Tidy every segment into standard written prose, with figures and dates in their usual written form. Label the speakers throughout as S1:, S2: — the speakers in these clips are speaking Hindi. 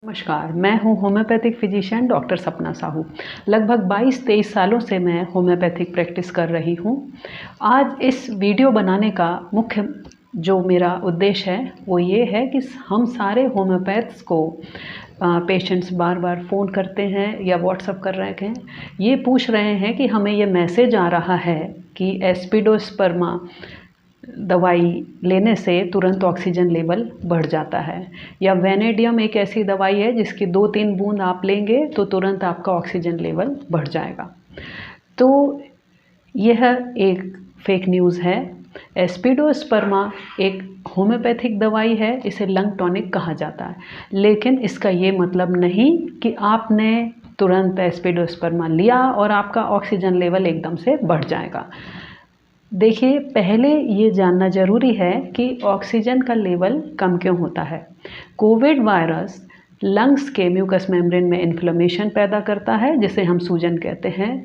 S1: नमस्कार, मैं हूँ होम्योपैथिक फिजिशियन डॉक्टर सपना साहू। लगभग 22-23 सालों से मैं होम्योपैथिक प्रैक्टिस कर रही हूँ। आज इस वीडियो बनाने का मुख्य जो मेरा उद्देश्य है वो ये है कि हम सारे होम्योपैथ्स को पेशेंट्स बार बार फ़ोन करते हैं या व्हाट्सअप कर रहे हैं, ये पूछ रहे हैं कि हमें ये मैसेज आ रहा है कि एस्पिडोस्पर्मा दवाई लेने से तुरंत ऑक्सीजन लेवल बढ़ जाता है, या वेनेडियम एक ऐसी दवाई है जिसकी 2-3 बूंद आप लेंगे तो तुरंत आपका ऑक्सीजन लेवल बढ़ जाएगा। तो यह एक फेक न्यूज़ है। एस्पिडोस्पर्मा एक होम्योपैथिक दवाई है, इसे लंग टॉनिक कहा जाता है, लेकिन इसका ये मतलब नहीं कि आपने तुरंत एस्पिडोस्पर्मा लिया और आपका ऑक्सीजन लेवल एकदम से बढ़ जाएगा। देखिए, पहले ये जानना ज़रूरी है कि ऑक्सीजन का लेवल कम क्यों होता है। कोविड वायरस लंग्स के म्यूकस मेम्ब्रेन में इन्फ्लेमेशन पैदा करता है, जिसे हम सूजन कहते हैं।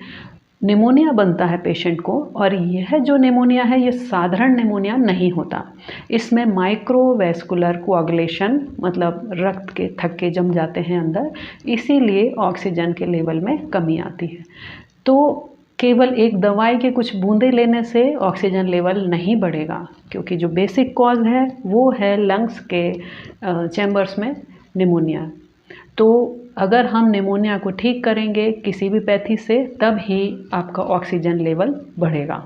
S1: निमोनिया बनता है पेशेंट को, और यह जो निमोनिया है ये साधारण निमोनिया नहीं होता। इसमें माइक्रोवैस्कुलर कोआगुलेशन मतलब रक्त के थक्के जम जाते हैं अंदर, इसीलिए ऑक्सीजन के लेवल में कमी आती है। तो केवल एक दवाई के कुछ बूंदे लेने से ऑक्सीजन लेवल नहीं बढ़ेगा, क्योंकि जो बेसिक कॉज है वो है लंग्स के चैम्बर्स में निमोनिया। तो अगर हम निमोनिया को ठीक करेंगे किसी भी पैथी से, तब ही आपका ऑक्सीजन लेवल बढ़ेगा।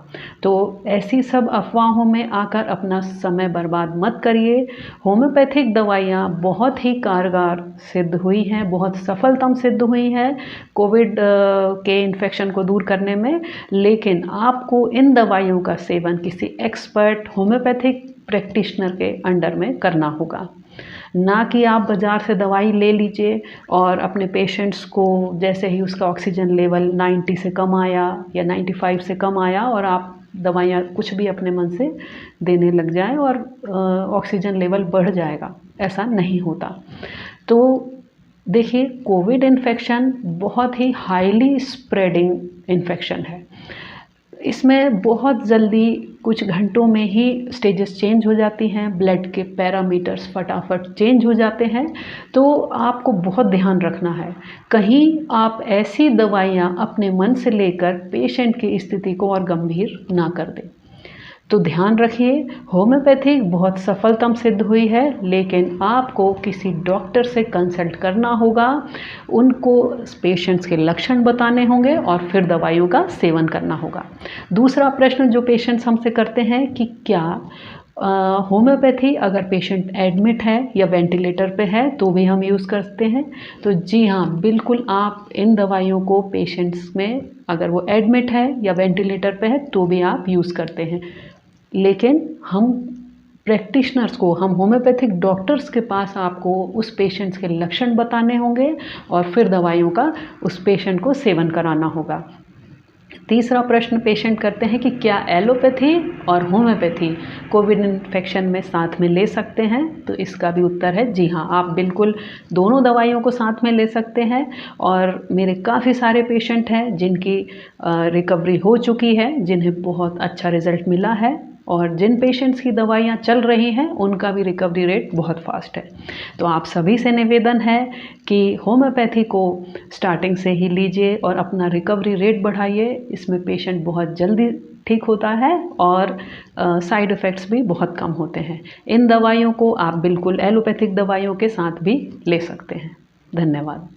S1: तो ऐसी सब अफवाहों में आकर अपना समय बर्बाद मत करिए। होम्योपैथिक दवाइयाँ बहुत ही कारगर सिद्ध हुई हैं, बहुत सफलतम सिद्ध हुई हैं कोविड के इन्फेक्शन को दूर करने में, लेकिन आपको इन दवाइयों का सेवन किसी एक्सपर्ट होम्योपैथिक प्रैक्टिशनर के अंडर में करना होगा, ना कि आप बाज़ार से दवाई ले लीजिए और अपने पेशेंट्स को जैसे ही उसका ऑक्सीजन लेवल 90 से कम आया या 95 से कम आया और आप दवाइयाँ कुछ भी अपने मन से देने लग जाएं और ऑक्सीजन लेवल बढ़ जाएगा। ऐसा नहीं होता। तो देखिए, कोविड इन्फेक्शन बहुत ही हाईली स्प्रेडिंग इन्फेक्शन है। इसमें बहुत जल्दी कुछ घंटों में ही स्टेजेस चेंज हो जाती हैं, ब्लड के पैरामीटर्स फटाफट चेंज हो जाते हैं। तो आपको बहुत ध्यान रखना है, कहीं आप ऐसी दवाइयाँ अपने मन से लेकर पेशेंट की स्थिति को और गंभीर ना कर दें। तो ध्यान रखिए, होम्योपैथिक बहुत सफलतम सिद्ध हुई है, लेकिन आपको किसी डॉक्टर से कंसल्ट करना होगा, उनको पेशेंट्स के लक्षण बताने होंगे और फिर दवाइयों का सेवन करना होगा। दूसरा प्रश्न जो पेशेंट्स हमसे करते हैं कि क्या होम्योपैथी अगर पेशेंट एडमिट है या वेंटिलेटर पे है तो भी हम यूज़ करते हैं? तो जी हाँ, बिल्कुल आप इन दवाइयों को पेशेंट्स में अगर वो एडमिट है या वेंटिलेटर पे है तो भी आप यूज़ करते हैं। लेकिन हम प्रैक्टिशनर्स को, हम होम्योपैथिक डॉक्टर्स के पास आपको उस पेशेंट्स के लक्षण बताने होंगे और फिर दवाइयों का उस पेशेंट को सेवन कराना होगा। तीसरा प्रश्न पेशेंट करते हैं कि क्या एलोपैथी और होम्योपैथी कोविड इन्फेक्शन में साथ में ले सकते हैं? तो इसका भी उत्तर है जी हाँ, आप बिल्कुल दोनों दवाइयों को साथ में ले सकते हैं। और मेरे काफ़ी सारे पेशेंट हैं जिनकी रिकवरी हो चुकी है, जिन्हें बहुत अच्छा रिज़ल्ट मिला है, और जिन पेशेंट्स की दवाइयाँ चल रही हैं उनका भी रिकवरी रेट बहुत फास्ट है। तो आप सभी से निवेदन है कि होम्योपैथी को स्टार्टिंग से ही लीजिए और अपना रिकवरी रेट बढ़ाइए। इसमें पेशेंट बहुत जल्दी ठीक होता है और साइड इफ़ेक्ट्स भी बहुत कम होते हैं। इन दवाइयों को आप बिल्कुल एलोपैथिक दवाइयों के साथ भी ले सकते हैं। धन्यवाद।